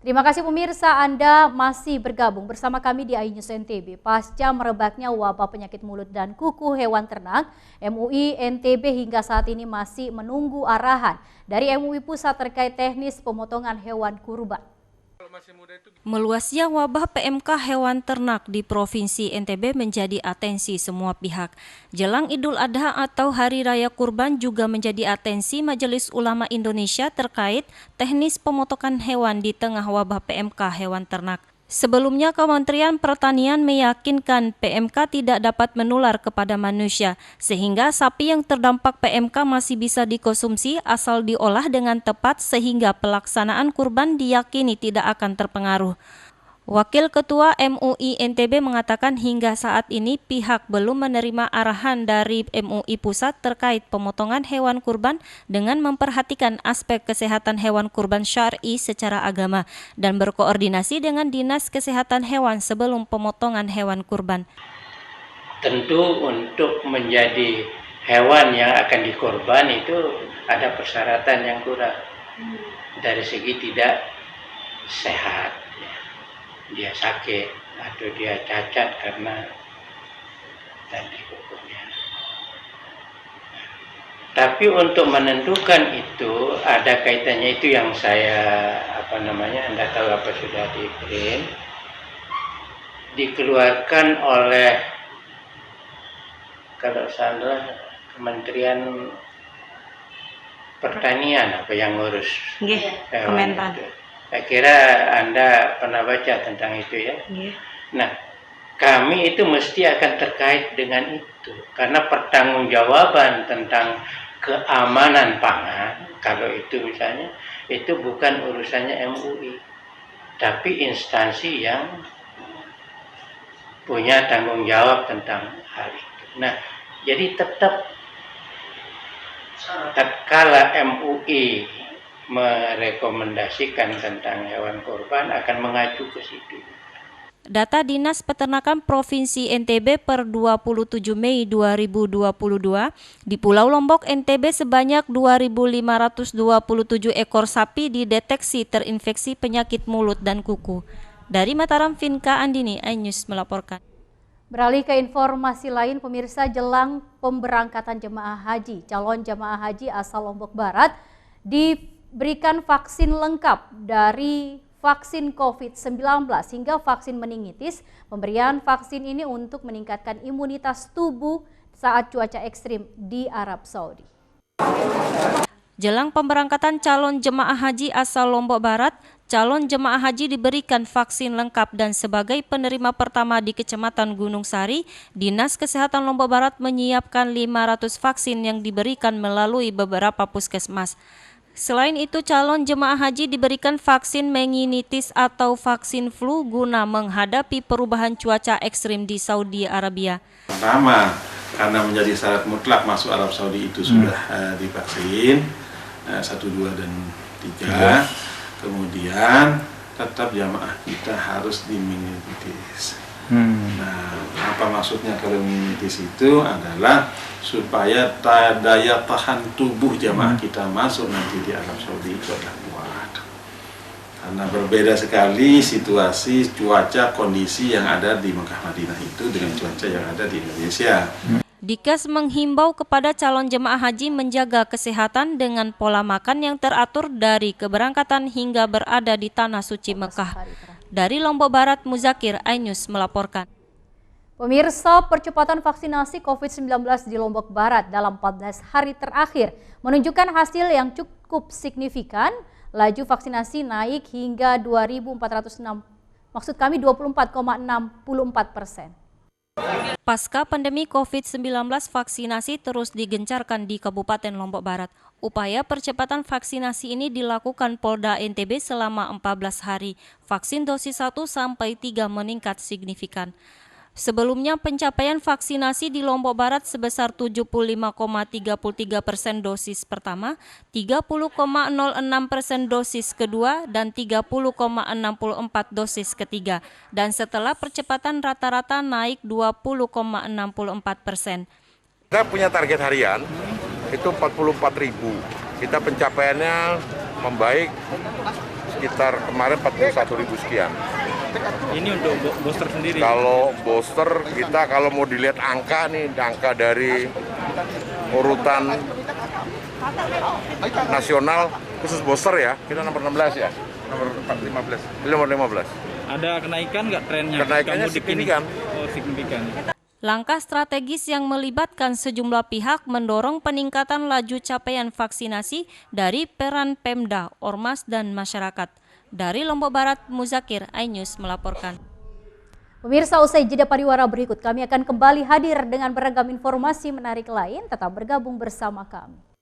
Terima kasih pemirsa, Anda masih bergabung bersama kami di iNews NTB. Pasca merebaknya wabah penyakit mulut dan kuku hewan ternak, MUI NTB hingga saat ini masih menunggu arahan dari MUI Pusat terkait teknis pemotongan hewan kurban. Meluasnya wabah PMK hewan ternak di Provinsi NTB menjadi atensi semua pihak. Jelang Idul Adha atau Hari Raya Kurban juga menjadi atensi Majelis Ulama Indonesia terkait teknis pemotongan hewan di tengah wabah PMK hewan ternak. Sebelumnya, Kementerian Pertanian meyakinkan PMK tidak dapat menular kepada manusia, sehingga sapi yang terdampak PMK masih bisa dikonsumsi asal diolah dengan tepat sehingga pelaksanaan kurban diyakini tidak akan terpengaruh. Wakil Ketua MUI NTB mengatakan hingga saat ini pihak belum menerima arahan dari MUI Pusat terkait pemotongan hewan kurban dengan memperhatikan aspek kesehatan hewan kurban syar'i secara agama dan berkoordinasi dengan Dinas Kesehatan Hewan sebelum pemotongan hewan kurban. Tentu untuk menjadi hewan yang akan dikorban itu ada persyaratan yang kurang dari segi tidak sehat. Dia sakit atau dia cacat karena tadi kukunya. Tapi untuk menentukan itu ada kaitannya, itu yang saya Anda tahu apa sudah di-print, dikeluarkan oleh kalau salah Kementerian Pertanian apa yang ngurus hewan itu. Saya kira Anda pernah baca tentang itu ya. Nah, kami itu mesti akan terkait dengan itu. Karena pertanggungjawaban tentang keamanan pangan, kalau itu misalnya, itu bukan urusannya MUI. Tapi instansi yang punya tanggung jawab tentang hal itu. Nah, jadi tetap tatkala MUI merekomendasikan tentang hewan kurban akan mengacu ke situ. Data Dinas Peternakan Provinsi NTB per 27 Mei 2022, di Pulau Lombok NTB sebanyak 2.527 ekor sapi dideteksi terinfeksi penyakit mulut dan kuku. Dari Mataram, Vinka Andini, iNews melaporkan. Beralih ke informasi lain, pemirsa, jelang pemberangkatan jemaah haji, calon jemaah haji asal Lombok Barat diberikan vaksin lengkap dari vaksin COVID-19 hingga vaksin meningitis. Pemberian vaksin ini untuk meningkatkan imunitas tubuh saat cuaca ekstrim di Arab Saudi. Jelang pemberangkatan calon jemaah haji asal Lombok Barat, calon jemaah haji diberikan vaksin lengkap dan sebagai penerima pertama di Kecamatan Gunung Sari, Dinas Kesehatan Lombok Barat menyiapkan 500 vaksin yang diberikan melalui beberapa puskesmas. Selain itu, calon jemaah haji diberikan vaksin meningitis atau vaksin flu guna menghadapi perubahan cuaca ekstrim di Saudi Arabia. Pertama, karena menjadi syarat mutlak masuk Arab Saudi itu sudah divaksin 1, 2, dan 3. Kemudian tetap jamaah kita harus dimeningitis. Nah, apa maksudnya kalau meningitis itu adalah supaya daya tahan tubuh jamaah kita masuk nanti di Arab Saudi itu adalah kuat. Karena berbeda sekali situasi, cuaca, kondisi yang ada di Mekah Madinah itu dengan cuaca yang ada di Indonesia. Dikes menghimbau kepada calon jemaah haji menjaga kesehatan dengan pola makan yang teratur dari keberangkatan hingga berada di Tanah Suci Mekah. Dari Lombok Barat, Muzakir, iNews melaporkan. Pemirsa, percepatan vaksinasi COVID-19 di Lombok Barat dalam 14 hari terakhir menunjukkan hasil yang cukup signifikan. Laju vaksinasi naik hingga 24,64%. Pasca pandemi COVID-19, vaksinasi terus digencarkan di Kabupaten Lombok Barat. Upaya percepatan vaksinasi ini dilakukan Polda NTB selama 14 hari. Vaksin dosis 1 sampai 3 meningkat signifikan. Sebelumnya, pencapaian vaksinasi di Lombok Barat sebesar 75,33% dosis pertama, 30,06% dosis kedua, dan 30,64% dosis ketiga. Dan setelah percepatan rata-rata naik 20,64%. Kita punya target harian, itu 44.000. Kita pencapaiannya membaik sekitar kemarin 41.000 sekian. Ini untuk booster sendiri? Kalau booster kita kalau mau dilihat angka nih, angka dari urutan nasional khusus booster ya, kita nomor 16 ya. Nomor 15. Ada kenaikan nggak trennya? Kenaikannya signifikan. Oh, signifikan. Langkah strategis yang melibatkan sejumlah pihak mendorong peningkatan laju capaian vaksinasi dari peran Pemda, Ormas, dan masyarakat. Dari Lombok Barat, Muzakir, iNews melaporkan. Pemirsa, usai jeda pariwara berikut, kami akan kembali hadir dengan beragam informasi menarik lain. Tetap bergabung bersama kami.